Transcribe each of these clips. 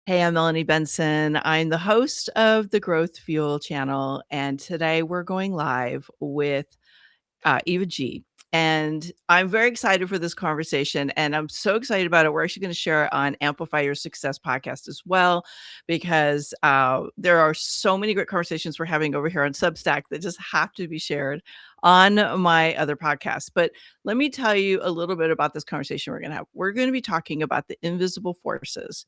Hey, I'm Melanie Benson. I'm the host of the Growth Fuel channel, and today we're going live with Eva G. And I'm very excited for this conversation, and I'm so excited about it. We're actually going to share it on Amplify Your Success podcast as well, because there are so many great conversations we're having over here on Substack that just have to be shared on my other podcasts. But let me tell you a little bit about this conversation we're going to have. We're going to be talking about the invisible forces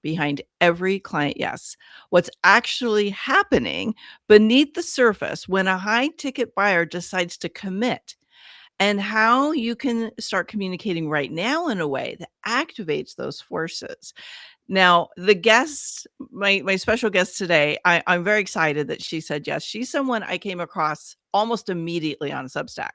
behind every client yes. What's actually happening beneath the surface when a high ticket buyer decides to commit, and how you can start communicating right now in a way that activates those forces. Now, the guest, my special guest today, I'm very excited that she said yes. She's someone I came across almost immediately on Substack.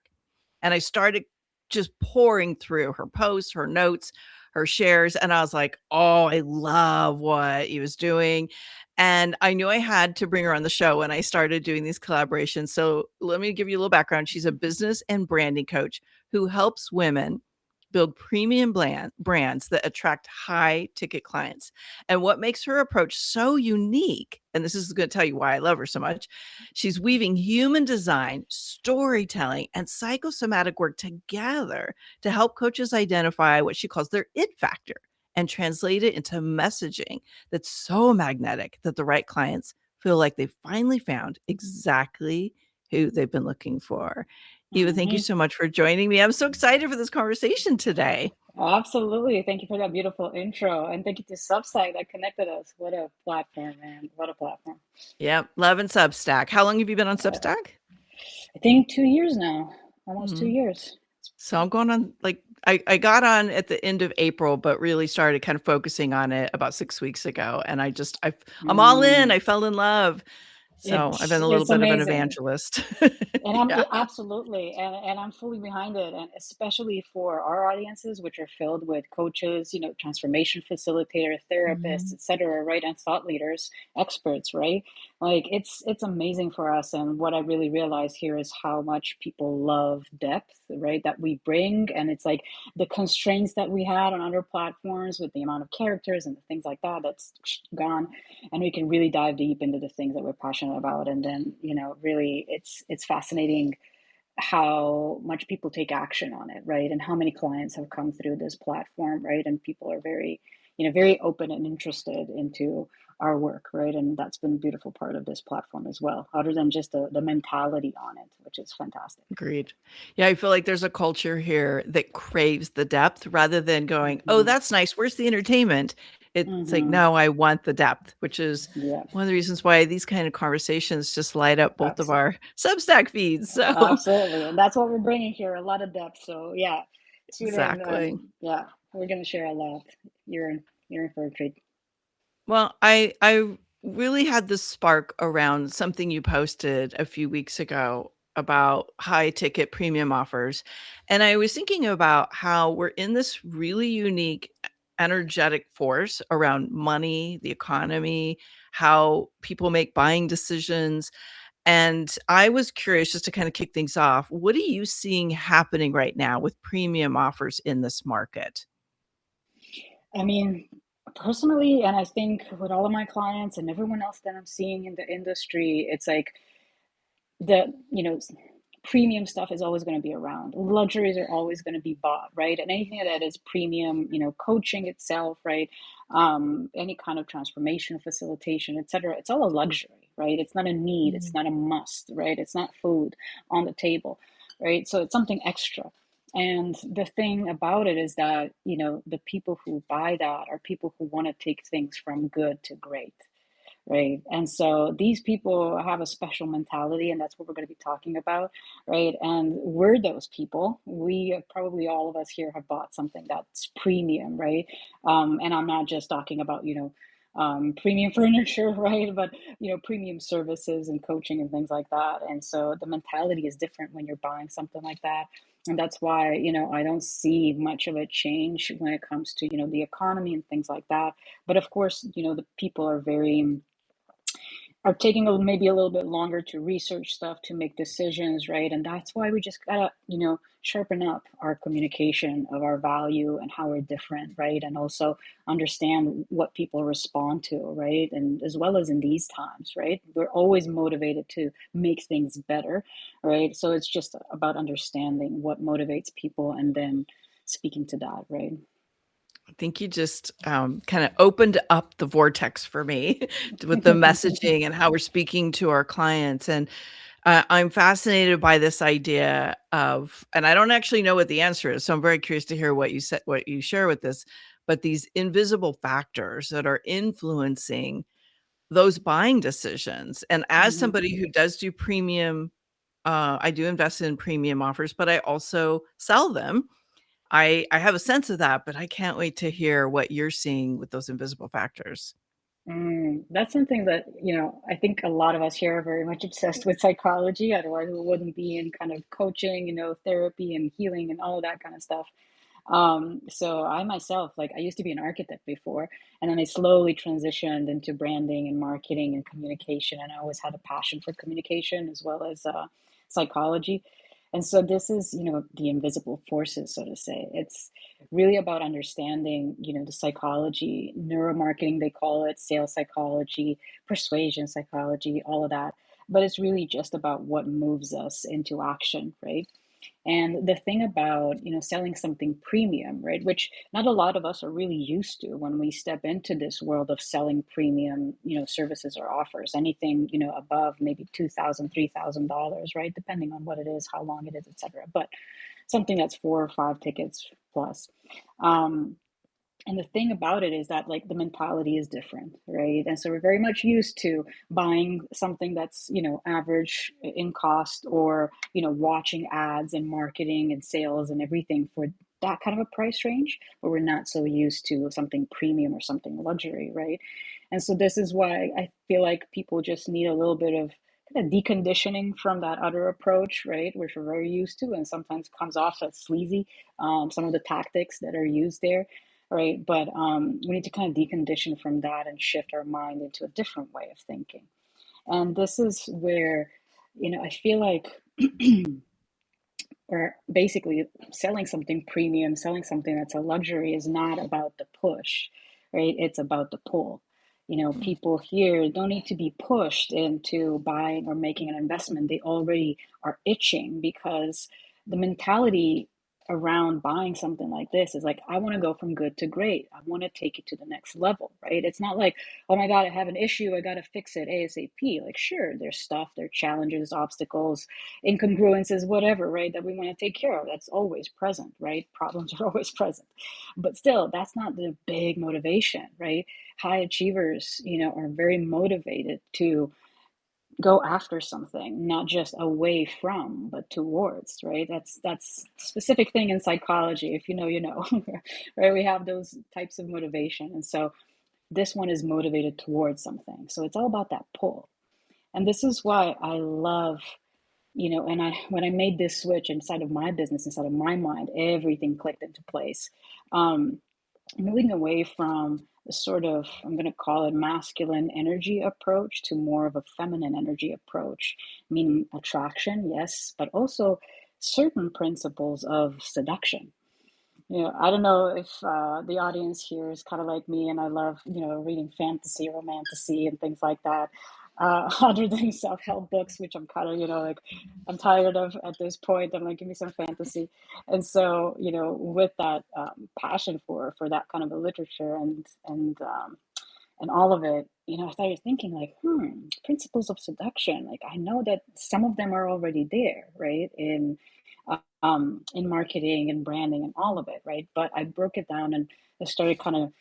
And I started just pouring through her posts, her notes, her shares, and I was like, "Oh, I love what he was doing." And I knew I had to bring her on the show when I started doing these collaborations. So let me give you a little background. She's a business and branding coach who helps women build premium brands that attract high ticket clients. And what makes her approach so unique, and this is going to tell you why I love her so much, she's weaving human design, storytelling, and psychosomatic work together to help coaches identify what she calls their it factor and translate it into messaging that's so magnetic that the right clients feel like they finally found exactly who they've been looking for. Eva, thank you Mhm. so much for joining me. I'm so excited for this conversation today. Absolutely. Thank you for that beautiful intro. And thank you to Substack that connected us. What a platform, man. What a platform. Yep, love and Substack. How long have you been on Uh, Substack? I think 2 years now, almost two Mhm. years. So I'm going on like I got on at the end of April, but really started kind of focusing on it about 6 weeks ago, and I'm all in. Mm, I fell in love. So I've been a little it's bit of an amazing. evangelist. And I'm Yeah. absolutely, and I'm fully behind it, and especially for our audiences, which are filled with coaches, transformation facilitator, therapists, Mhm. etc., right, and thought leaders, experts, right? Like it's amazing for us, and what I really realize here is how much people love depth, right, that we bring, and it's like the constraints that we had on other platforms with the amount of characters and the things like that, that's gone, and we can really dive deep into the things that we're passionate about. And then really it's fascinating how much people take action on it, right, and how many clients have come through this platform, right, and people are very very open and interested into our work, right, and that's been a beautiful part of this platform as well, other than just the mentality on it, which is fantastic. Agreed. Yeah, I feel like there's a culture here that craves the depth rather than going, "Oh, Hmm. that's nice. Where's the entertainment?" It's like, Hmm. "No, I want the depth," which is Yeah. one of the reasons why these kind of conversations just light up both of Absolutely. our Substack feeds. So Absolutely. And that's what we're bringing here, a lot of depth. So yeah, tune in, exactly. and yeah, we're gonna share a lot. You're in you're in for a treat. Well, I really had this spark around something you posted a few weeks ago about high ticket premium offers. And I was thinking about how we're in this really unique energetic force around money, the economy, how people make buying decisions. And I was curious, just to kind of kick things off, what are you seeing happening right now with premium offers in this market? I mean, personally, and I think with all of my clients and everyone else that I'm seeing in the industry, it's like the premium stuff is always going to be around, luxuries are always going to be bought, right, and anything that is premium, coaching itself, right, any kind of transformation facilitation, etc., it's all a luxury, right, it's not a need, it's Mm. not a must, right, it's not food on the table, right, so it's something extra. And the thing about it is that the people who buy that are people who want to take things from good to great, right? And so these people have a special mentality, and that's what we're going to be talking about, right? And we're those people. We probably all of us here have bought something that's premium, right? And I'm not just talking about, premium furniture, right? But, premium services and coaching and things like that. And so the mentality is different when you're buying something like that. And that's why, I don't see much of a change when it comes to, the economy and things like that. But of course, the people are very are taking maybe a little bit longer to research stuff to make decisions, right? And that's why we just gotta, sharpen up our communication of our value and how we're different, right? And also understand what people respond to, right? And as well as in these times, right? We're always motivated to make things better, right? So it's just about understanding what motivates people and then speaking to that, right? I think you just, kinda opened up the vortex for me with the messaging and how we're speaking to our clients, and, I'm fascinated by this idea of and I don't actually know what the answer is, so I'm very curious to hear what you share with this, but these invisible factors that are influencing those buying decisions, and as Mhm. somebody who does do premium, I do invest in premium offers, but I also sell them. I have a sense of that, but I can't wait to hear what you're seeing with those invisible factors. That's something that, I think a lot of us here are very much obsessed with psychology. Otherwise, we wouldn't be in kind of coaching, therapy and healing and all of that kind of stuff. So I myself, like, I used to be an architect before, and then I slowly transitioned into branding and marketing and communication. And I always had a passion for communication as well as psychology. And so this is, the invisible forces, so to say. It's really about understanding, the psychology, neuromarketing, they call it, sales psychology, persuasion psychology, all of that. But it's really just about what moves us into action, right? And the thing about, selling something premium, right, which not a lot of us are really used to when we step into this world of selling premium, services or offers, anything, above maybe $2,000, $3,000, right, depending on what it is, how long it is, etc. But something that's 4 or 5 tickets plus. Um, and the thing about it is that, like, the mentality is different, right? And so we're very much used to buying something that's, average in cost, or, watching ads and marketing and sales and everything for that kind of a price range, but we're not so used to something premium or something luxury, right? And so this is why I feel like people just need a little bit of kind of deconditioning from that other approach, right? Which we're very used to and sometimes comes off as sleazy, some of the tactics that are used there, right? But we need to kind of decondition from that and shift our mind into a different way of thinking. And this is where, I feel like or basically selling something premium, selling something that's a luxury is not about the push, right? It's about the pull. Mm. People here don't need to be pushed into buying or making an investment. They already are itching because the mentality around buying something like this is like, I want to go from good to great. I want to take it to the next level, right? It's not like, oh my God, I have an issue. I got to fix it ASAP. Like, sure, there's stuff, there are challenges, obstacles, incongruences, whatever, right, that we want to take care of. That's always present, right? Problems are always present. But still, that's not the big motivation, right? High achievers, are very motivated to go after something, not just away from, but towards, right? That's specific thing in psychology. If you know, you know, right? We have those types of motivation. And so this one is motivated towards something. So it's all about that pull. And this is why I love, and when I made this switch inside of my business, inside of my mind, everything clicked into place. Um, Moving away from the sort of, I'm going to call it, masculine energy approach to more of a feminine energy approach, meaning attraction, yes, but also certain principles of seduction. I don't know if the audience here is kind of like me, and I love, reading fantasy, romantasy, and things like that. Other than self-help books, which I'm kind of, like, I'm tired of at this point. I'm like, give me some fantasy. And so, with that passion for that kind of a literature and all of it, I started thinking like, principles of seduction. Like, I know that some of them are already there, right? In marketing and branding and all of it, right? But I broke it down and I started kind of,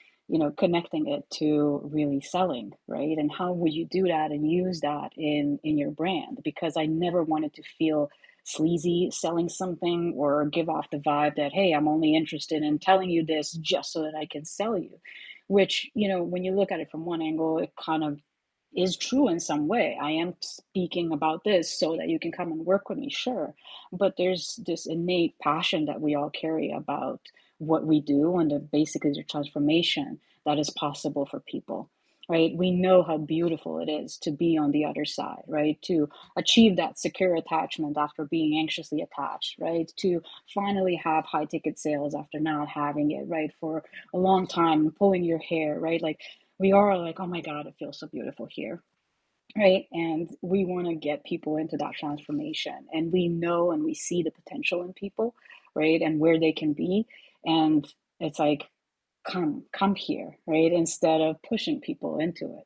connecting it to really selling, right? And how would you do that and use that in your brand? Because I never wanted to feel sleazy selling something or give off the vibe that, hey, I'm only interested in telling you this just so that I can sell you. Which, when you look at it from one angle, it kind of is true in some way. I am speaking about this so that you can come and work with me, sure. But there's this innate passion that we all carry about what we do and basically the transformation that is possible for people. right? We know how beautiful it is to be on the other side, right? To achieve that secure attachment after being anxiously attached, right? To finally have high ticket sales after not having it, right? For a long time, pulling your hair, right? Like we are like, oh my God, it feels so beautiful here, right? And we want to get people into that transformation. And we know and we see the potential in people, right? And where they can be. And it's like, come here, right? Instead of pushing people into it.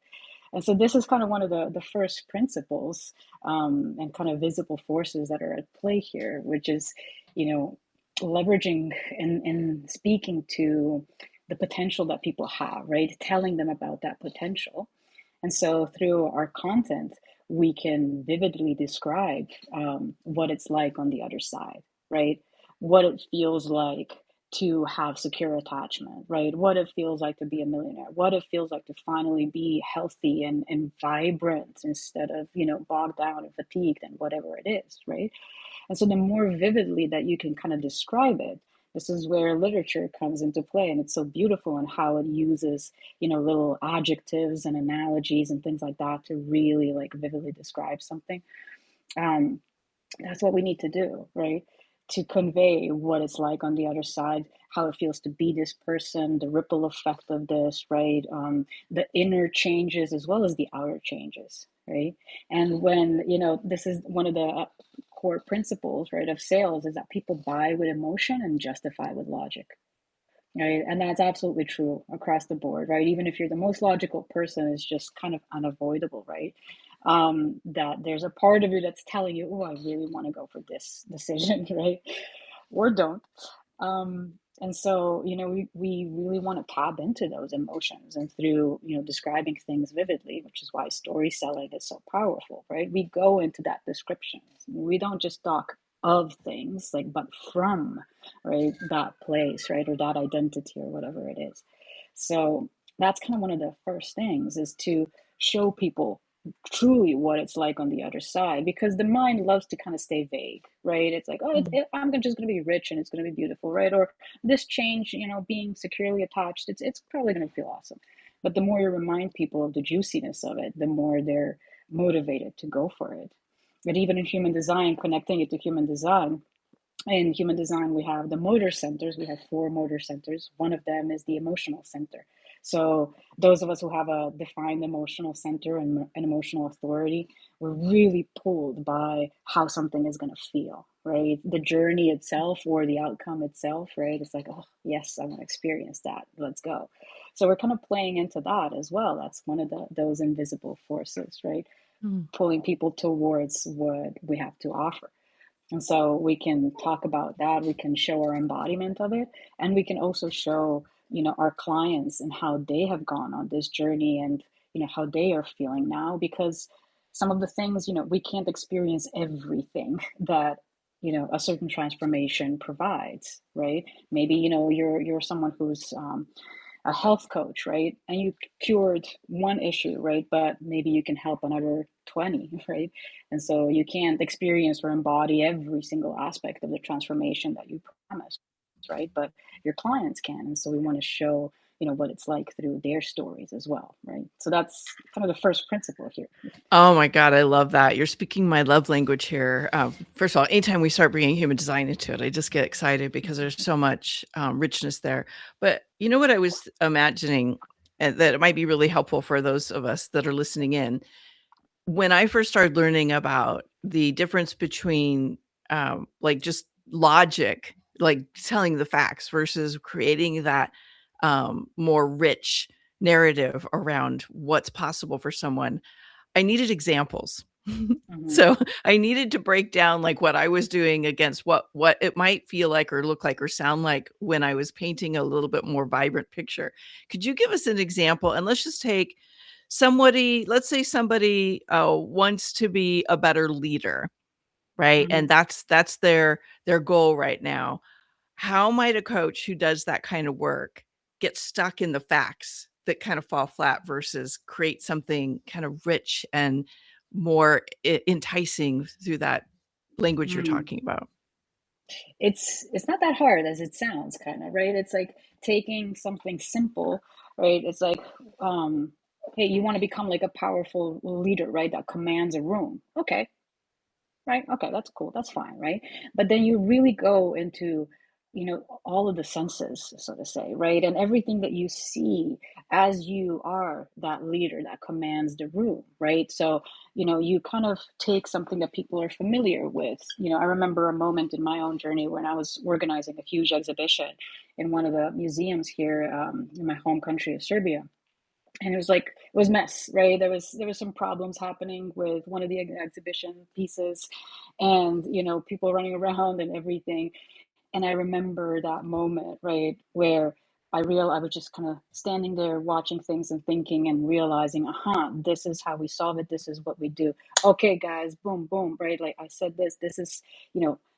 And so this is kind of one of the first principles, and kind of visible forces that are at play here, which is, you know, leveraging and speaking to the potential that people have, right? Telling them about that potential. And so through our content, we can vividly describe, what it's like on the other side, right? What it feels like to have secure attachment, right? What it feels like to be a millionaire, what it feels like to finally be healthy and vibrant instead of, bogged down and fatigued and whatever it is, right? And so the more vividly that you can kind of describe it, this is where literature comes into play. And it's so beautiful in how it uses, little adjectives and analogies and things like that to really like vividly describe something. Um, that's what we need to do, right? To convey what it's like on the other side, how it feels to be this person, the ripple effect of this, right? The inner changes as well as the outer changes, right? And when, this is one of the core principles, right, of sales is that people buy with emotion and justify with logic. Right. And that's absolutely true across the board, right? Even if you're the most logical person, it's just kind of unavoidable, right? That there's a part of you that's telling you, oh, I really want to go for this decision, right? Or don't. And so, we really want to tap into those emotions and through, describing things vividly, which is why story selling is so powerful, right? We go into that description. We don't just talk of things like, but from, right, that place, right, or that identity or whatever it is. So that's kind of one of the first things is to show people truly what it's like on the other side because the mind loves to kind of stay vague, right? It's like, oh, I'm just going to be rich and it's going to be beautiful, right? Or this change, being securely attached, it's probably going to feel awesome. But the more you remind people of the juiciness of it, the more they're motivated to go for it. But even in human design, connecting it to human design, in human design, we have the motor centers. We have four motor centers. One of them is the emotional center. So, those of us who have a defined emotional center and an emotional authority, we're really pulled by how something is going to feel, right? The journey itself or the outcome itself, right? It's like, oh, yes, I want to experience that. Let's go. So, we're kind of playing into that as well. That's one of those invisible forces, right? Mm. Pulling people towards what we have to offer. And so we can talk about that. We can show our embodiment of it. And we can also show, our clients and how they have gone on this journey and, how they are feeling now. Because some of the things, we can't experience everything that, a certain transformation provides, right? Maybe, you're someone who's a health coach, right? And you cured one issue, right? But maybe you can help another 20, right? And so you can't experience or embody every single aspect of the transformation that you promised, right? But your clients can. And so we want to show, what it's like through their stories as well, right? So that's kind of the first principle here. Oh my god, I love that. You're speaking my love language here. First of all, anytime we start bringing human design into it, I just get excited because there's so much, richness there. But you know what I was imagining, that it might be really helpful for those of us that are listening in? When I first started learning about the difference between, like, just logic, like telling the facts versus creating that, more rich narrative around what's possible for someone, I needed examples. Hmm. So, I needed to break down, like, what I was doing against what it might feel like or look like or sound like when I was painting a little bit more vibrant picture. Could you give us an example? And let's just take somebody, let's say somebody, wants to be a better leader, right? Hmm. And that's their goal right now. How might a coach who does that kind of work get stuck in the facts that kind of fall flat versus create something kind of rich and more enticing through that language you're Mm. talking about? It's not that hard as it sounds, kind of, right? It's like taking something simple, right? It's like, um hey, you want to become like a powerful leader, right? That commands a room. Okay, right? Okay, that's cool. That's fine, right? But then you really go into, all of the senses, so to say, right? And everything that you see as you are that leader that commands the room, right? So, you kind of take something that people are familiar with. I remember a moment in my own journey when I was organizing a huge exhibition in one of the museums here in my home country of Serbia, and it was mess, right? There was some problems happening with one of the exhibition pieces, and people running around and everything. And I remember that moment, right, where I was just kind of standing there watching things and thinking and realizing, this is how we solve it. This is what we do. Okay, guys, boom, boom, right? Like I said, this is,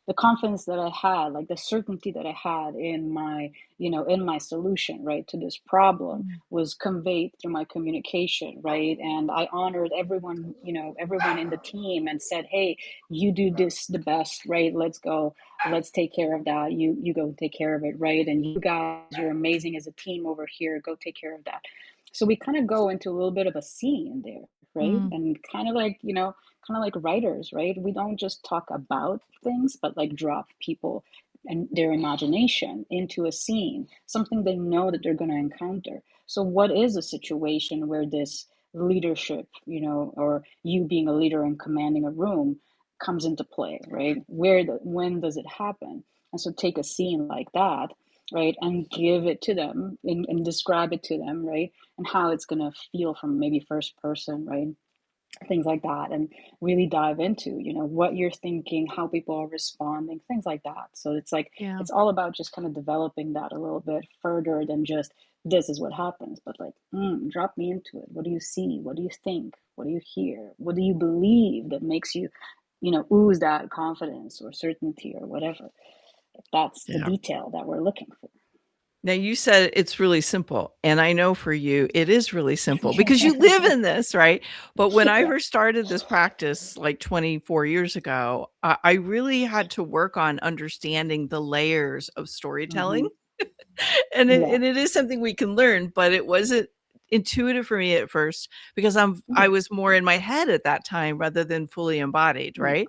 the confidence that I had, like the certainty that I had in my solution, right, to this problem Mm. was conveyed through my communication, right? And I honored everyone, everyone in the team and said, hey, you do this the best, right? Let's go, let's take care of that. You go take care of it, right? And you guys, you're amazing as a team over here, go take care of that. So we kind of go into a little bit of a scene there, right? Mm. And kind of like writers, right? We don't just talk about things, but like drop people and their imagination into a scene, something they know that they're going to encounter. So what is a situation where this leadership, or you being a leader and commanding a room comes into play, right? When does it happen? And so take a scene like that, right, and give it to them and describe it to them, right, and how it's going to feel from maybe first person, right, things like that, and really dive into what you're thinking, how people are responding, things like that. So it's like Yeah. it's all about just kind of developing that a little bit further than just this is what happens, but like, drop me into it. What do you see? What do you think? What do you hear? What do you believe that makes you, ooze that confidence or certainty or whatever? That's the Yeah. detail that we're looking for. Now you said it's really simple, and I know for you it is really simple because you live in this, right? But when I Yeah. first started this practice like 24 years ago, I really had to work on understanding the layers of storytelling. Hmm. And it Yeah. and it is something we can learn, but it wasn't intuitive for me at first because I Yeah. was more in my head at that time rather than fully embodied, Yeah. right?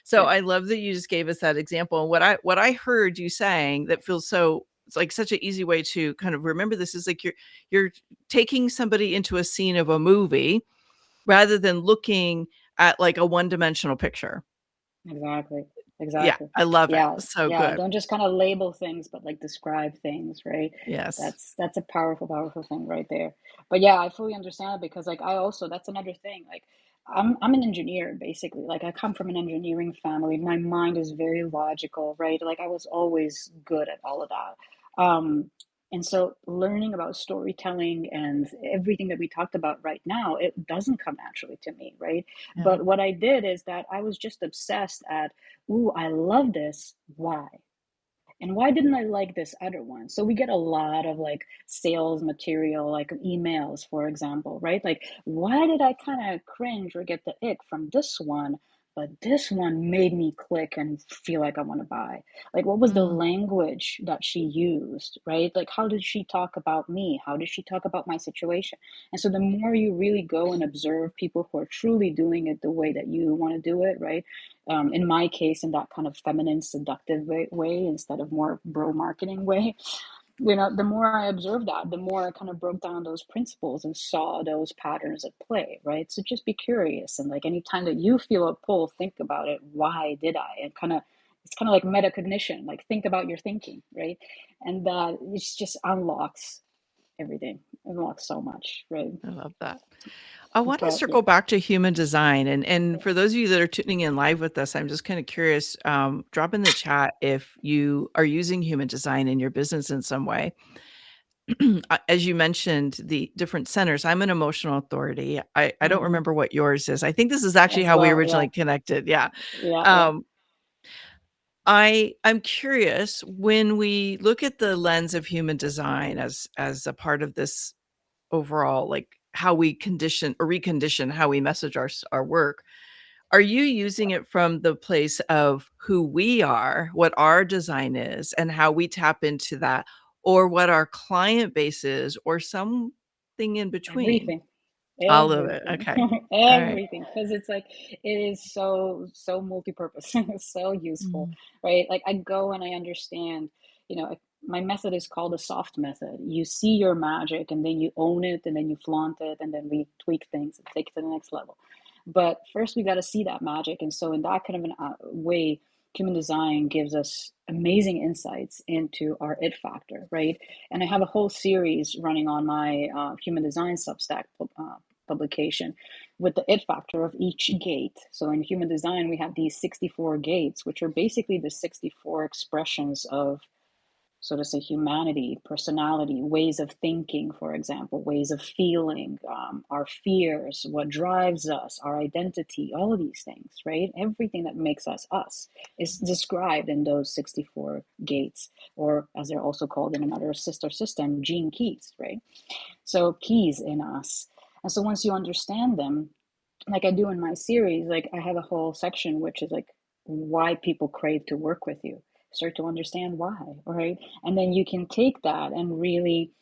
So Yeah. I love that you just gave us that example. And what I heard you saying that feels so it's like such an easy way to kind of remember this is like you're taking somebody into a scene of a movie rather than looking at like a one-dimensional picture. Exactly. Yeah, Exactly. I love it. Yeah. So Yeah. good. Don't just kind of label things, but like describe things, right? Yes. That's a powerful, powerful thing right there. But yeah, I fully understand it because like I also that's another thing. Like I'm an engineer basically. Like I come from an engineering family. My mind is very logical, right? Like I was always good at all of that. And so learning about storytelling and everything that we talked about right now, it doesn't come naturally to me, right? Yeah. But what I did is that I was just obsessed at, ooh, I love this. Why? And why didn't I like this other one? So we get a lot of like sales material, like emails, for example, right? Like, why did I kind of cringe or get the ick from this one, but this one made me click and feel like I want to buy? Like, what was the Mm. language that she used, right? Like, how did she talk about me? How did she talk about my situation? And so the more you really go and observe people who are truly doing it the way that you want to do it, right? In my case, in that kind of feminine, seductive way instead of more bro marketing way. The more I observed that, the more I kind of broke down those principles and saw those patterns at play, right? So just be curious. And like anytime that you feel a pull, think about it. Why did I? And it's kind of like metacognition, like think about your thinking, right? And it just unlocks everything, unlocks so much, right? I love that. I want to But circle back to human design, and for those of you that are tuning in live with us, I'm just kind of curious. Drop in the chat if you are using human design in your business in some way. As you mentioned, the different centers. I'm an emotional authority. I don't mhm, remember what yours is. I think this is actually as how we well, yeah, originally connected. Yeah. yeah, yeah. Um, I'm curious when we look at the lens of human design as a part of this overall, like how we condition or recondition how we message our work. Are you using it from the place of who we are, what our design is, and how we tap into that, or what our client base is, or something in between? Everything. All of it. Everything, Okay. All right. everything, because it's like it is so multi-purpose, it's so useful, Mm. right? Like I go and I understand, my method is called a soft method. You see your magic and then you own it and then you flaunt it and then we tweak things and take it to the next level. But first we got to see that magic, and so in that kind of an way, human design gives us amazing insights into our it factor, right? And I have a whole series running on my human design Substack publication with the it factor of each gate. So in human design, we have these 64 gates, which are basically the 64 expressions of, so to say, humanity, personality, ways of thinking, for example, ways of feeling, our fears, what drives us, our identity, all of these things, right? Everything that makes us us is described in those 64 gates, or as they're also called in another sister system, gene keys, right? So keys in us. And so once you understand them, like I do in my series, like I have a whole section which is like why people crave to work with you. Start to understand why, right? And then you can take that and really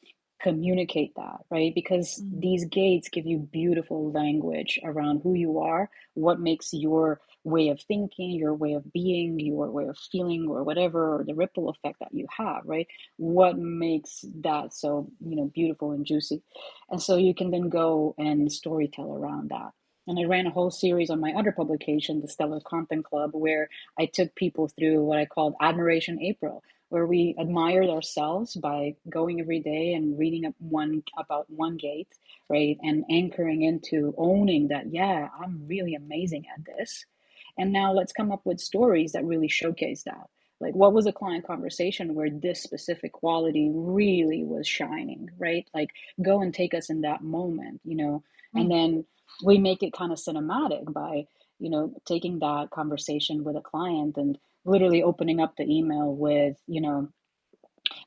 communicate that, right? Because Mm. these gates give you beautiful language around who you are, what makes your way of thinking, your way of being, your way of feeling, or whatever, or the ripple effect that you have, right? What makes that so, beautiful and juicy. And so you can then go and storytell around that. And I ran a whole series on my other publication, the Stellar Content Club, where I took people through what I called Admiration April, where we admired ourselves by going every day and reading about one gate, right? And anchoring into owning that, yeah, I'm really amazing at this. And now let's come up with stories that really showcase that. Like, what was a client conversation where this specific quality really was shining, right? Like, go and take us in that moment, and Mm. then we make it kind of cinematic by, taking that conversation with a client and literally opening up the email with,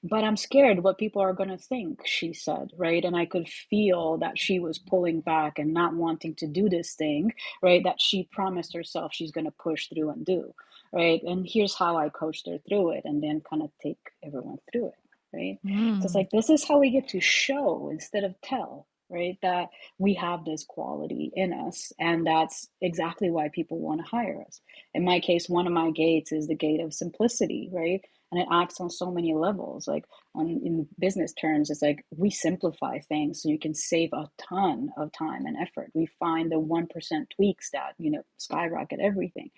but I'm scared what people are going to think, she said, right? And I could feel that she was pulling back and not wanting to do this thing, right? That she promised herself she's going to push through and do, right? And here's how I coached her through it and then kind of take everyone through it, right? So it's Mm. like, this is how we get to show instead of tell, right? That we have this quality in us. And that's exactly why people want to hire us. In my case, one of my gates is the gate of simplicity, right? And it acts on so many levels. Like in business terms, it's like we simplify things so you can save a ton of time and effort. We find the 1% tweaks that skyrocket everything.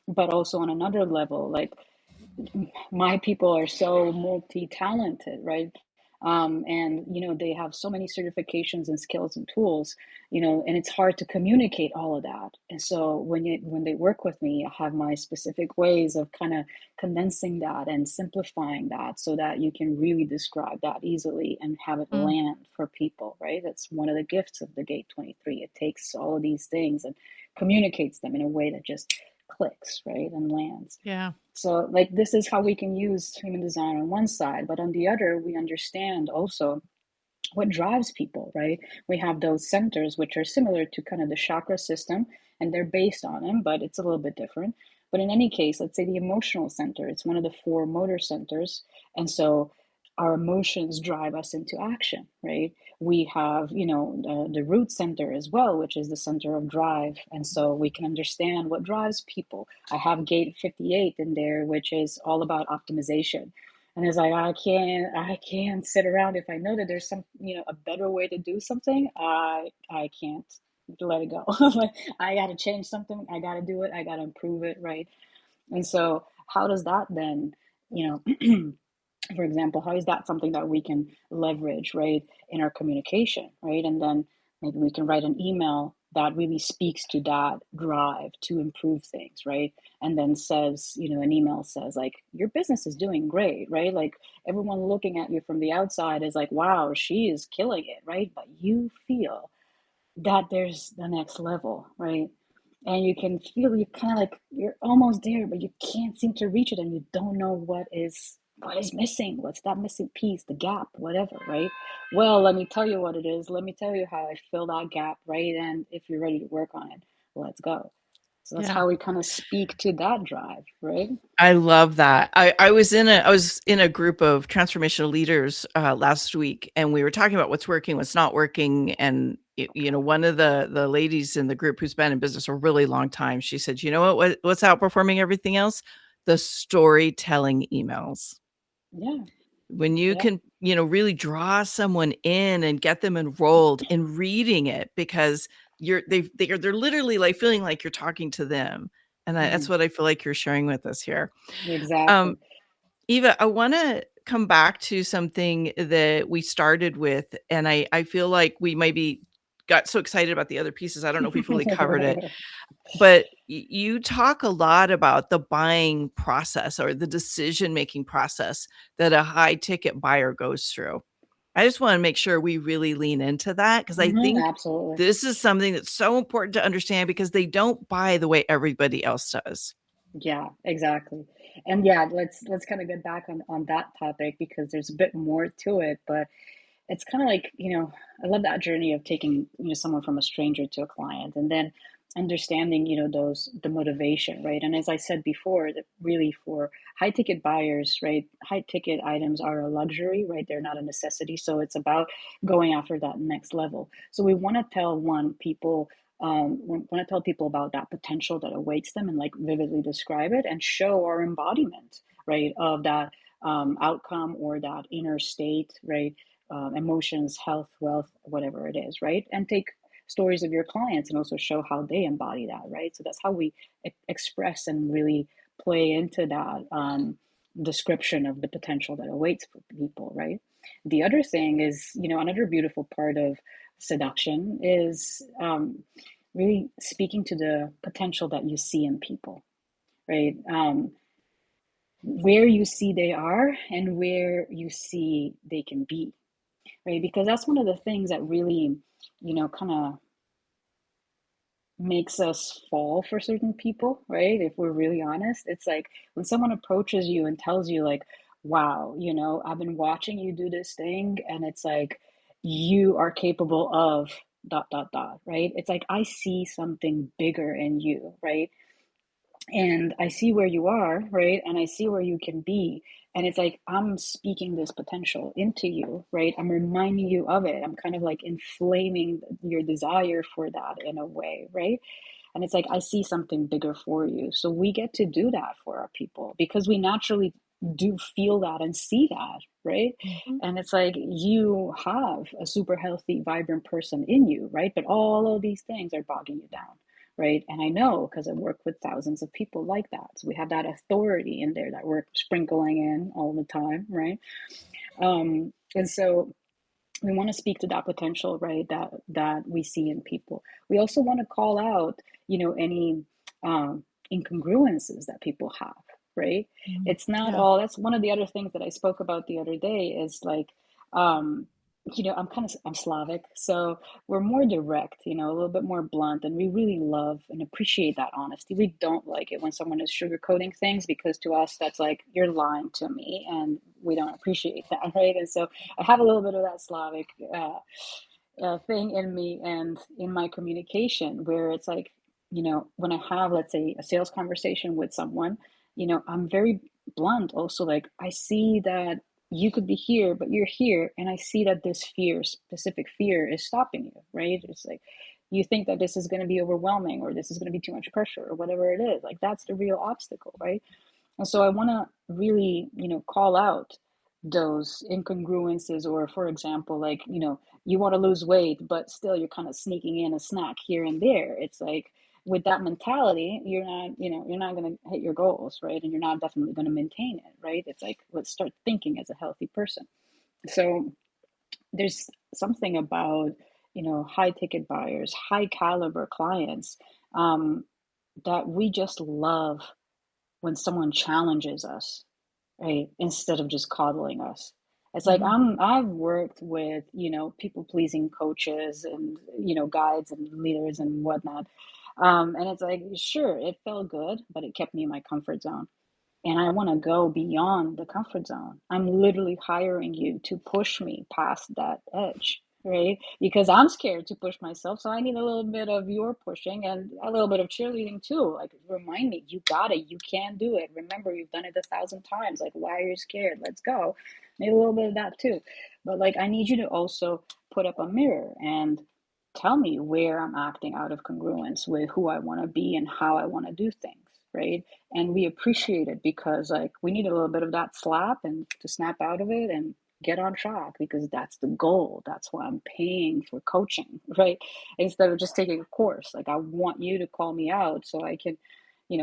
But also on another level, like my people are so multi-talented, right? And they have so many certifications and skills and tools, and it's hard to communicate all of that. And so when they work with me, I have my specific ways of kind of condensing that and simplifying that so that you can really describe that easily and have it Mm. land for people, right? That's one of the gifts of the Gate 23. It takes all of these things and communicates them in a way that just clicks, right, and lands. Yeah. So, like, this is how we can use human design on one side, but on the other, we understand also what drives people, right? We have those centers, which are similar to kind of the chakra system, and they're based on them, but it's a little bit different. But in any case, let's say the emotional center, it's one of the four motor centers. And so our emotions drive us into action, right? We have, the root center as well, which is the center of drive. And so we can understand what drives people. I have gate 58 in there, which is all about optimization. And it's like I can't sit around if I know that there's some, a better way to do something. I can't let it go. Like I got to change something. I got to do it. I got to improve it, right? And so how does that then, for example, how is that something that we can leverage, right, in our communication, right? And then maybe we can write an email that really speaks to that drive to improve things, right? And then says, an email says, like, your business is doing great, right? Like, everyone looking at you from the outside is like, wow, she is killing it, right? But you feel that there's the next level, right? And you can feel you kind of like you're almost there, but you can't seem to reach it, and you don't know what is missing. What's that missing piece, the gap, whatever, right? Well, let me tell you what it is. Let me tell you how I fill that gap, right? And if you're ready to work on it, let's go. So that's Yeah. how we kind of speak to that drive, right? I love that. I was in a group of transformational leaders last week, and we were talking about what's working, what's not working, and one of the ladies in the group who's been in business a really long time, she said, "You know what's outperforming everything else? The storytelling emails." Yeah. When you Yeah. can, really draw someone in and get them enrolled in reading it because they're literally, like, feeling like you're talking to them, and that's Hmm. what I feel like you're sharing with us here. Um, Exactly. Eva, I wanna come back to something that we started with, and I feel like we maybe got so excited about the other pieces, I don't know if we fully covered it. But you talk a lot about the buying process or the decision-making process that a high ticket buyer goes through. I just wanna make sure we really lean into that because I Hmm. think Absolutely. this is something that's so important to understand because they don't buy the way everybody else does. Yeah, exactly. And yeah, let's kind of get back on that topic because there's a bit more to it, but it's kind of like, I love that journey of taking, someone from a stranger to a client and then understanding, the motivation, right? And as I said before, that really for high ticket buyers, right? High ticket items are a luxury, right? They're not a necessity. So it's about going after that next level. So we want to tell people want to tell people about that potential that awaits them and like vividly describe it and show our embodiment, right, of that outcome or that inner state, right? Emotions, health, wealth, whatever it is, right? And take stories of your clients and also show how they embody that, right? So that's how we express and really play into that description of the potential that awaits for people, right? The other thing is, another beautiful part of seduction is really speaking to the potential that you see in people, right? Where you see they are and where you see they can be, right? Because that's one of the things that really, kind of makes us fall for certain people, right? If we're really honest, it's like when someone approaches you and tells you, like, wow, I've been watching you do this thing, and it's like you are capable of dot, dot, dot, right? It's like I see something bigger in you, right? And I see where you are, right? And I see where you can be. And it's like I'm speaking this potential into you, right? I'm reminding you of it. I'm kind of like inflaming your desire for that in a way, right? And it's like I see something bigger for you. So we get to do that for our people because we naturally do feel that and see that, right? Mhm. And it's like you have a super healthy, vibrant person in you, right? But all of these things are bogging you down, right? And I know because I work with thousands of people like that. So we have that authority in there that we're sprinkling in all the time, right? And so we want to speak to that potential, right? That we see in people. We also want to call out, any um, incongruences that people have, right? Mhm. It's not Yeah. all. That's one of the other things that I spoke about the other day. Is like, um, I'm Slavic, so we're more direct, a little bit more blunt, and we really love and appreciate that honesty. We don't like it when someone is sugarcoating things because to us that's like you're lying to me, and we don't appreciate that, right? And so I have a little bit of that Slavic thing in me and in my communication where it's like, when I have, let's say, a sales conversation with someone, I'm very blunt also. Like, I see that you could be here, but you're here. And I see that this fear, specific fear, is stopping you, right? It's like, you think that this is going to be overwhelming or this is going to be too much pressure or whatever it is. Like, that's the real obstacle, right? And so I want to really, call out those incongruences, or for example, like, you want to lose weight, but still you're kind of sneaking in a snack here and there. It's like with that mentality, you're not going to hit your goals, right? And you're not definitely going to maintain it, right? It's like, let's start thinking as a healthy person. So there's something about, high ticket buyers, high caliber clients, um, that we just love when someone challenges us, right? Instead of just coddling us. It's like Mhm. I've worked with, people pleasing coaches and, guides and leaders and whatnot. And it's like, sure, it felt good, but it kept me in my comfort zone. And I want to go beyond the comfort zone. I'm literally hiring you to push me past that edge, right? Because I'm scared to push myself. So I need a little bit of your pushing and a little bit of cheerleading too. Like, remind me, you got it. You can do it. Remember, you've done it 1,000 times. Like, why are you scared? Let's go. Need a little bit of that too. But like, I need you to also put up a mirror and tell me where I'm acting out of congruence with who I want to be and how I want to do things, right? And we appreciate it because like we need a little bit of that slap and to snap out of it and get on track because that's the goal. That's why I'm paying for coaching, right? Instead of just taking a course. Like I want you to call me out so I can,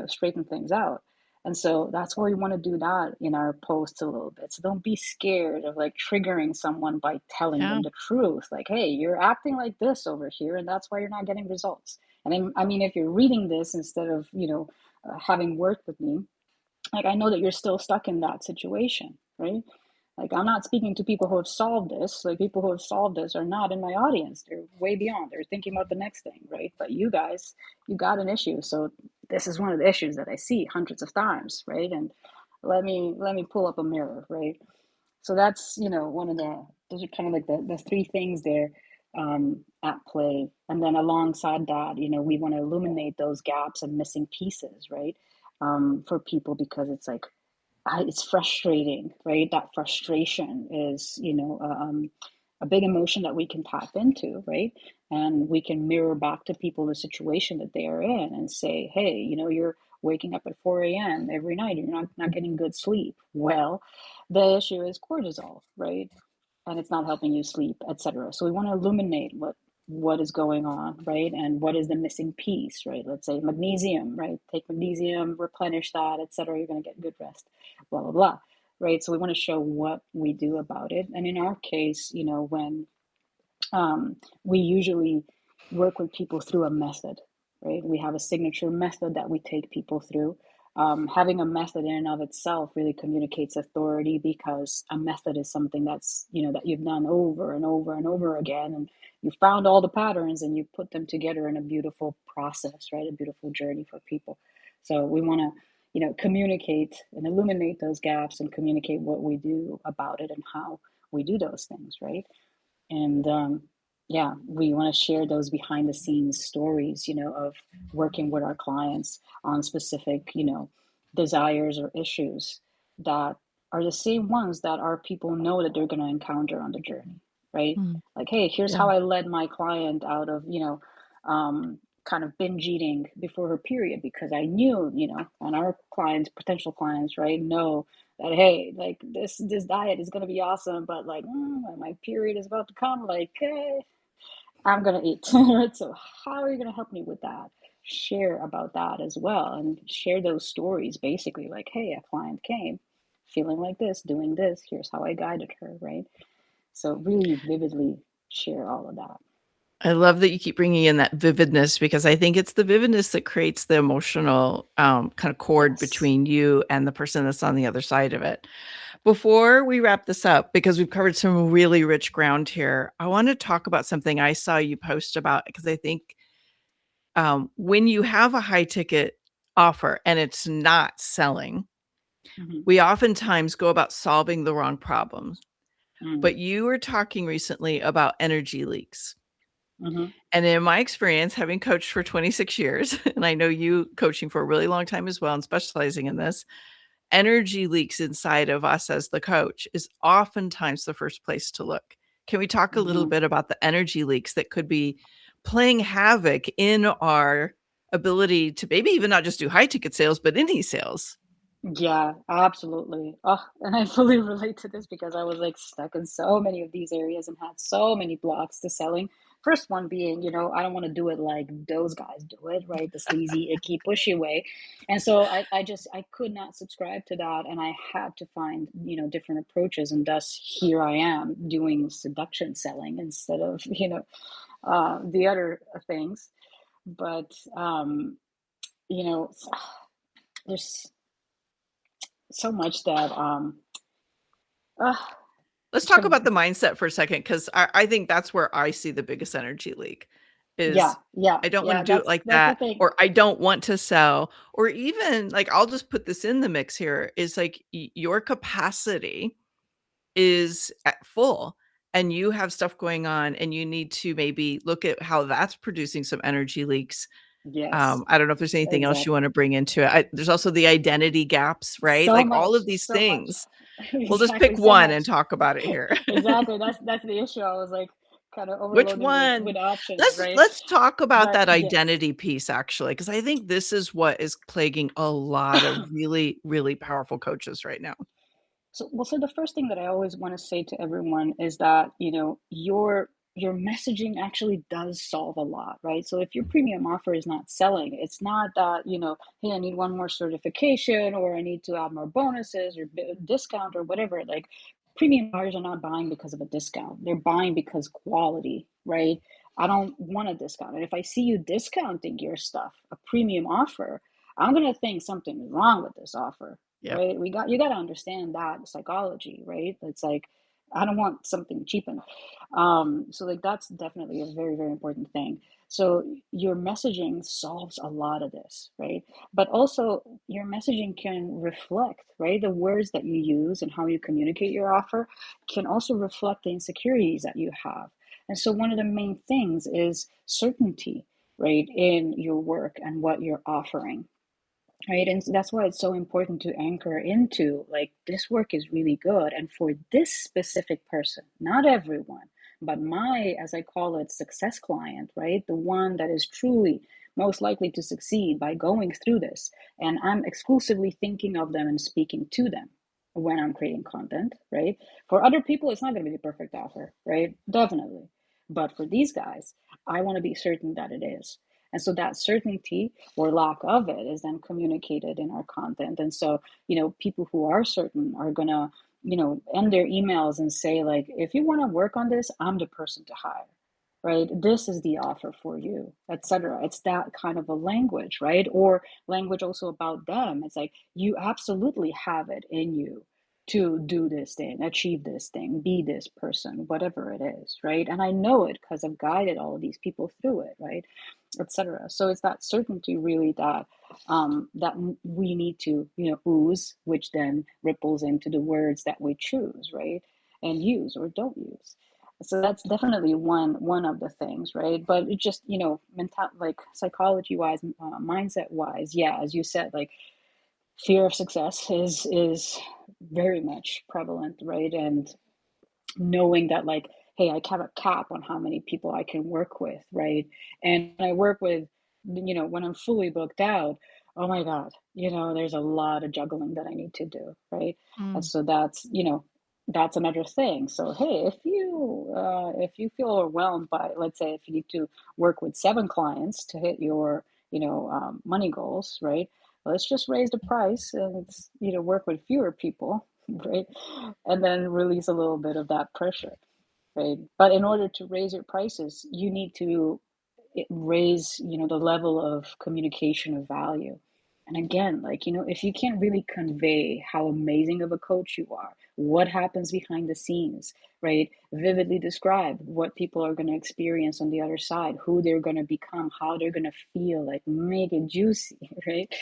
straighten things out. And so that's why we want to do that in our posts a little bit. So don't be scared of like triggering someone by telling Yeah. them the truth. Like, hey, you're acting like this over here, and that's why you're not getting results. And then, I mean, if you're reading this instead of, having worked with me, like I know that you're still stuck in that situation, right? Like I'm not speaking to people who have solved this. Like people who have solved this are not in my audience. They're way beyond. They're thinking about the next thing, right? But you guys, you got an issue. So this is one of the issues that I see hundreds of times, right? And let me pull up a mirror, right? So that's, one of the those are kind of like the three things there at play. And then alongside that, we want to illuminate those gaps and missing pieces, right? For people because it's like it's frustrating, right? That frustration is, a big emotion that we can tap into, right? And we can mirror back to people the situation that they are in and say, hey, you're waking up at 4 a.m. every night and you're not getting good sleep. Well, the issue is cortisol, right? And it's not helping you sleep, etc. So we want to illuminate what is going on, right? And what is the missing piece, right? Let's say magnesium, right? Take magnesium, replenish that, etc. You're going to get good rest, blah blah blah, right? So we want to show what we do about it. And in our case, when we usually work with people through a method, right? We have a signature method that we take people through. Having a method in and of itself really communicates authority because a method is something that's, that you've done over and over and over again. And you found all the patterns and you put them together in a beautiful process, right? A beautiful journey for people. So we want to, communicate and illuminate those gaps and communicate what we do about it and how we do those things, right? And yeah, we want to share those behind the scenes stories, of working with our clients on specific, desires or issues that are the same ones that our people know that they're going to encounter on the journey, right? Mm. Like, hey, here's Yeah. how I led my client out of, kind of binge eating before her period because I knew, and our clients, potential clients, right, know that hey, like this diet is gonna be awesome, but like when my period is about to come, like I'm gonna eat. Right? So how are you gonna help me with that? Share about that as well, and share those stories. Basically, like hey, a client came feeling like this, doing this. Here's how I guided her. Right. So really vividly share all of that. I love that you keep bringing in that vividness because I think it's the vividness that creates the emotional, kind of chord Yes. between you and the person that's on the other side of it. Before we wrap this up, because we've covered some really rich ground here, I wanna talk about something I saw you post about because I think, when you have a high ticket offer and it's not selling, Mm-hmm. we oftentimes go about solving the wrong problems. Mm-hmm. But you were talking recently about energy leaks. Mm-hmm. And in my experience, having coached for 26 years, and I know you coaching for a really long time as well and specializing in this, energy leaks inside of us as the coach is oftentimes the first place to look. Can we talk a little Mm-hmm. bit about the energy leaks that could be playing havoc in our ability to maybe even not just do high ticket sales, but any sales? Yeah, absolutely. Oh, and I fully relate to this because I was like stuck in so many of these areas and had so many blocks to selling. First one being, I don't want to do it like those guys do it, right? The sleazy, icky, pushy way. And so I could not subscribe to that. And I had to find, different approaches. And thus here I am doing seduction selling instead of, the other things. But, you know, there's so much that, uh, Let's talk can about the mindset for a second, 'cause I think that's where I see the biggest energy leak, yeah, is yeah, I don't wanna yeah, do it like that's the that, thing. or I don't want to sell, or even, like, I'll just put this in the mix here, is like your capacity is at full, and you have stuff going on, and you need to maybe look at how that's producing some energy leaks. Yes, I don't know if there's anything else you exactly. wanna bring into it. There's also the identity gaps, right? So Like, all of much, these so much. things. We'll just Exactly, pick so one much. and talk about it here. Exactly, that's the issue. I was like kind of Which overloaded with one? options, Let's right? let's talk about But that yes. identity piece actually, because I think this is what is plaguing a lot of really, really powerful coaches right now. So the first thing that I always want to say to everyone is that, your messaging actually does solve a lot, right? So if your premium offer is not selling, it's not that, hey, I need one more certification or I need to add more bonuses or discount or whatever. Like premium buyers are not buying because of a discount. They're buying because quality, right? I don't want a discount. And if I see you discounting your stuff, a premium offer, I'm going to think something is wrong with this offer, Yep. right? You got to understand that psychology, right? It's like I don't want something cheapened. So like that's definitely a very, very important thing. So your messaging solves a lot of this, right? But also your messaging can reflect, right? The words that you use and how you communicate your offer can also reflect the insecurities that you have. And so one of the main things is certainty, right, in your work and what you're offering, right? And that's why it's so important to anchor into like this work is really good and for this specific person, not everyone, but my, as I call it, success client, right? The one that is truly most likely to succeed by going through this. And I'm exclusively thinking of them and speaking to them when I'm creating content, right? For other people, it's not going to be the perfect offer, right? Definitely. But for these guys, I want to be certain that it is. And so that certainty or lack of it is then communicated in our content. And so, people who are certain are going to, end their emails and say, like, if you want to work on this, I'm the person to hire, right? This is the offer for you, etc. It's that kind of a language, right? Or language also about them. It's like, you absolutely have it in you to do this thing, achieve this thing, be this person, whatever it is, right? And I know it because I've guided all of these people through it, right? Etc. So it's that certainty really that we need to ooze, which then ripples into the words that we choose, right, and use or don't use. So that's definitely one of the things, right? But it just mental, like psychology wise, mindset wise, yeah, as you said, like fear of success is very much prevalent, right? And knowing that like, hey, I have a cap on how many people I can work with, right? And when I work with, when I'm fully booked out, oh my God, there's a lot of juggling that I need to do, right? And Mm. so that's another thing. So hey, if you feel overwhelmed by, let's say, if you need to work with 7 clients to hit your money goals, right? Let's just raise the price and work with fewer people, right? And then release a little bit of that pressure, right? But in order to raise your prices, you need to raise, the level of communication of value. And again, like, if you can't really convey how amazing of a coach you are, what happens behind the scenes, right? Vividly describe what people are going to experience on the other side, who they're going to become, how they're going to feel, like make it juicy, right?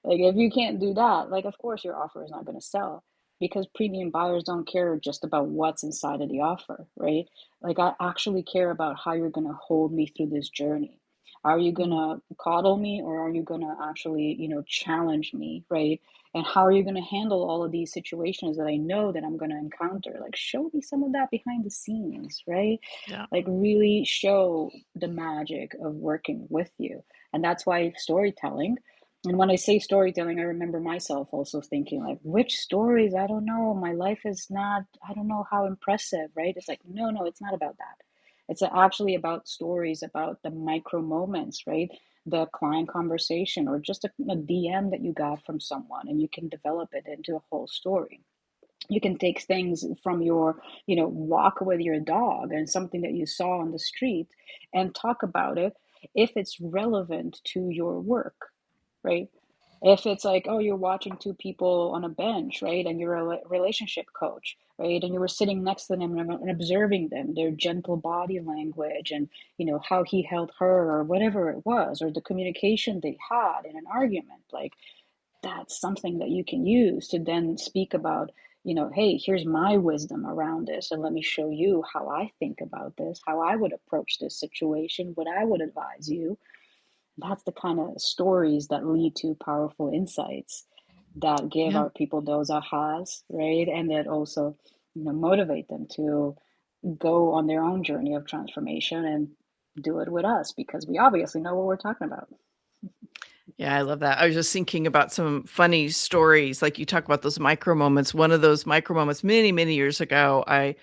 Like if you can't do that, like of course your offer is not going to sell because premium buyers don't care just about what's inside of the offer, right? Like I actually care about how you're going to hold me through this journey. Are you going Mm. to coddle me or are you going to actually, challenge me, right? And how are you going to handle all of these situations that I know that I'm going to encounter? Like show me some of that behind the scenes, right? Yeah. Like really show the magic of working with you. And that's why storytelling, and when I say storytelling, I remember myself also thinking, like, which stories? I don't know. My life is not, I don't know how impressive, right? It's like, no, no, it's not about that. It's actually about stories, about the micro moments, right? The client conversation or just a DM that you got from someone, and you can develop it into a whole story. You can take things from your, walk with your dog and something that you saw on the street and talk about it if it's relevant to your work, right? If it's like, oh, you're watching 2 people on a bench, right? And you're a relationship coach, right? And you were sitting next to them and observing them, their gentle body language and, how he held her or whatever it was, or the communication they had in an argument. Like, that's something that you can use to then speak about, hey, here's my wisdom around this. And let me show you how I think about this, how I would approach this situation, what I would advise you. That's the kind of stories that lead to powerful insights that give Yeah. our people those ahas, right? And that also, motivate them to go on their own journey of transformation and do it with us because we obviously know what we're talking about. Yeah, I love that. I was just thinking about some funny stories, like you talk about those micro moments. One of those micro moments many, many years ago, I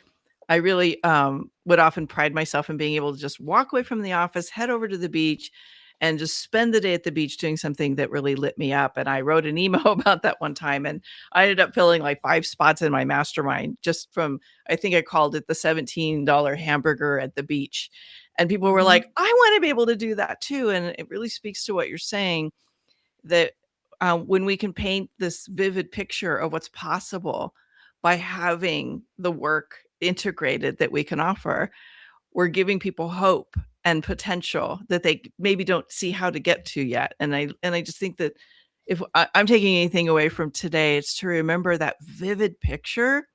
really, would often pride myself in being able to just walk away from the office, head over to the beach, and just spend the day at the beach doing something that really lit me up, and I wrote an email about that one time, and I ended up filling, like, 5 spots in my mastermind just from I think I called it the $17 hamburger at the beach, and people were like, Hmm. "I wanna be able to do that too," and it really speaks to what you're saying that, when we can paint this vivid picture of what's possible by having the work integrated that we can offer, we're giving people hope and potential that they maybe don't see how to get to yet. And I just think that if I'm taking anything away from today, it's to remember that vivid picture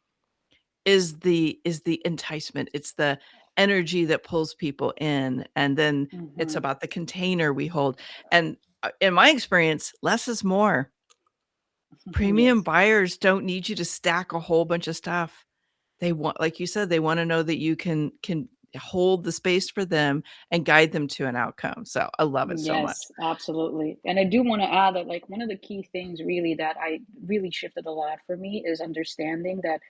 is the enticement. It's the energy that pulls people in, and then it's Hmm. about the container we hold. And, in my experience, less is more. Premium Yes. buyers don't need you to stack a whole bunch of stuff. They want like you said, they wanna know that you can hold the space for them and guide them to an outcome. So, I love it so much. Yes, absolutely. And I do want to add that, like, one of the key things really that I really shifted a lot for me is understanding that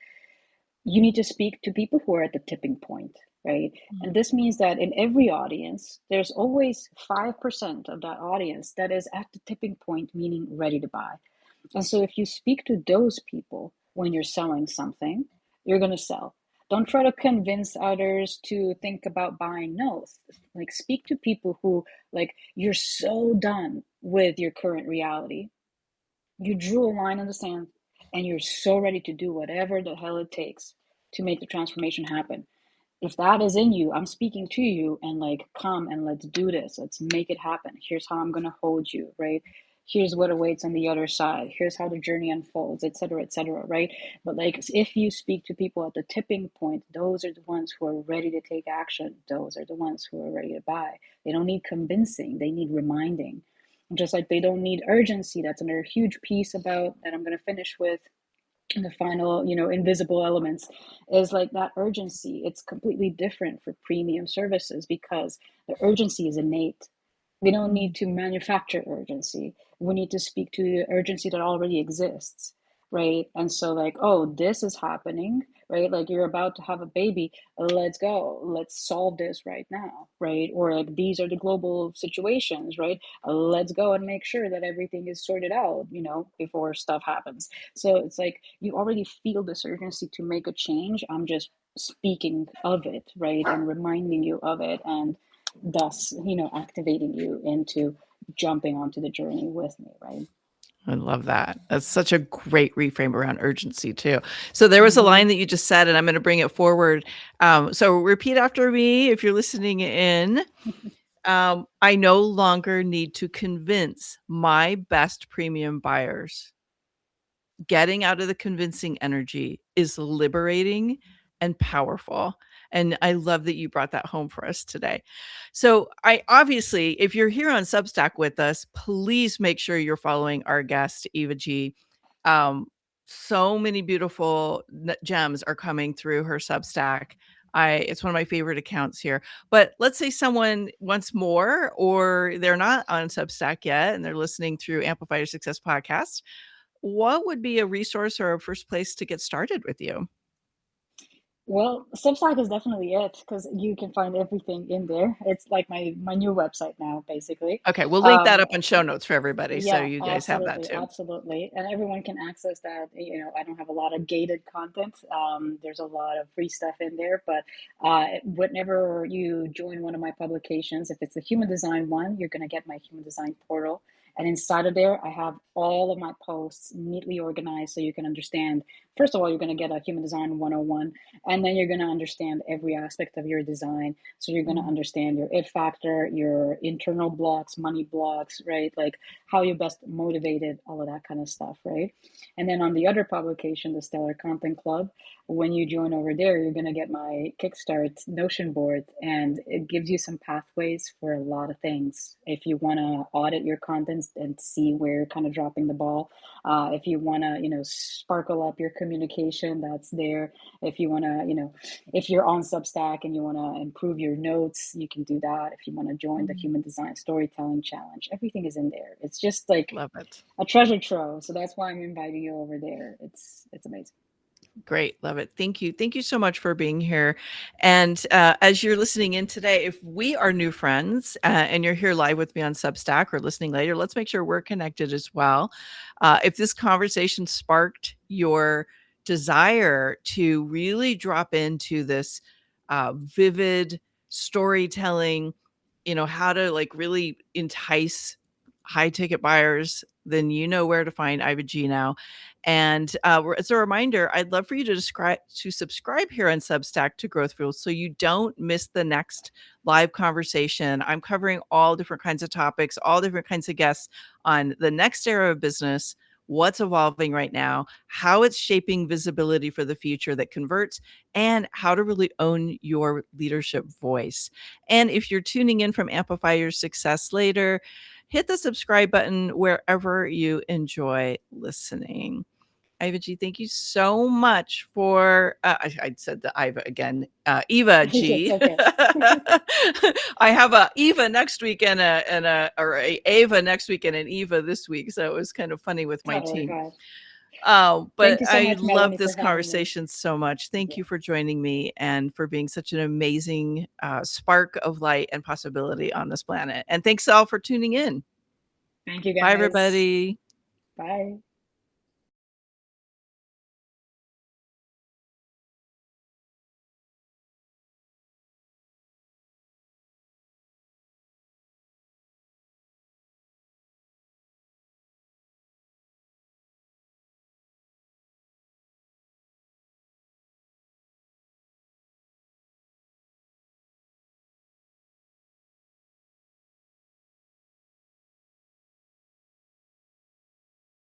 you need to speak to people who are at the tipping point, right? And Mhm. this means that in every audience, there's always 5% of that audience that is at the tipping point, meaning ready to buy. And so if you speak to those people when you're selling something, you're going to sell. Don't try to convince others to think about buying. No, like speak to people who, like, you're so done with your current reality. You drew a line in the sand and you're so ready to do whatever the hell it takes to make the transformation happen. If that is in you, I'm speaking to you and, like, come and let's do this. Let's make it happen. Here's how I'm going to hold you, right? Here's what awaits on the other side. Here's how the journey unfolds, et cetera, right? But, like, if you speak to people at the tipping point, those are the ones who are ready to take action. Those are the ones who are ready to buy. They don't need convincing, they need reminding. And just like they don't need urgency, that's another huge piece about that I'm going to finish with the final, invisible elements, is like that urgency. It's completely different for premium services because the urgency is innate. We don't need Mhm. to manufacture urgency. We need to speak to the urgency that already exists, right? And so, like, oh, this is happening, right? Like, you're about to have a baby. Let's go. Let's solve this right now, right? Or, like, these are the global situations, right? Let's go and make sure that everything is sorted out, before stuff happens. So it's like you already feel this urgency to make a change. I'm just speaking of it, right? And reminding you of it. And thus, activating you into jumping onto the journey with me, right? I love that. That's such a great reframe around urgency too. So there was a Hmm. line that you just said, and I'm gonna bring it forward. So repeat after me if you're listening in. I no longer need to convince my best premium buyers. Getting out of the convincing energy is liberating and powerful. And I love that you brought that home for us today. So, I obviously, if you're here on Substack with us, please make sure you're following our guest, Eva G. Um, so many beautiful gems are coming through her Substack. It's one of my favorite accounts here. But let's say someone wants more, or they're not on Substack yet and they're listening through Amplify Your Success podcast. What would be a resource or a first place to get started with you? Well, Substack is definitely it because you can find everything in there. It's like my new website now, basically. Okay, we'll link that Um, up in show notes for everybody, so Yeah, you guys have that absolutely, too. absolutely. And everyone can access that. I don't have a lot of gated content. There's a lot of free stuff in there, but whenever you join one of my publications, if it's the human design one, you're going to get my human design portal. And inside of there, I have all of my posts neatly organized so you can understand. First of all, you're going to get a human design 101, and then you're going to understand every aspect of your design. So you're going to Mhm. understand your it factor, your internal blocks, money blocks, right? Like how you're best motivated, all of that kind of stuff, right? And then on the other publication, the Stellar Content Club, when you join over there, you're going to get my Kickstart Notion board, and it gives you some pathways for a lot of things. If you want to audit your contents and see where you're kind of dropping the ball, if you want to, sparkle up your communication, that's there. If you want to, if you're on Substack and you want to improve your notes, you can do that. If you want to join the Mhm. Human Design Storytelling Challenge, everything is in there. It's just like Love it. a treasure trove. So that's why I'm inviting you over there. It's amazing. Great. Love it. Thank you. Thank you so much for being here. And as you're listening in today, if we are new friends and you're here live with me on Substack or listening later, let's make sure we're connected as well. If this conversation sparked your desire to really drop into this vivid storytelling, how to like really entice high ticket buyers, then you know where to find Iva G now. And as a reminder, I'd love for you to subscribe here on Substack to Growth Fuel so you don't miss the next live conversation. I'm covering all different kinds of topics, all different kinds of guests on the next era of business, what's evolving right now, how it's shaping visibility for the future that converts, and how to really own your leadership voice. And if you're tuning in from Amplify Your Success later, hit the subscribe button wherever you enjoy listening. Iva G, thank you so much for, I said the Iva again, Eva It's G. okay. I have a Eva next week or a Ava next week and an Eva this week. So it was kind of funny with my Totally team. fine. But Thank you so I much, love Melanie, for this having me. conversation so much. Thank you for Yes. joining me and for being such an amazing spark of light and possibility on this planet. And thanks all for tuning in. Thank you, Bye, guys. everybody. Bye.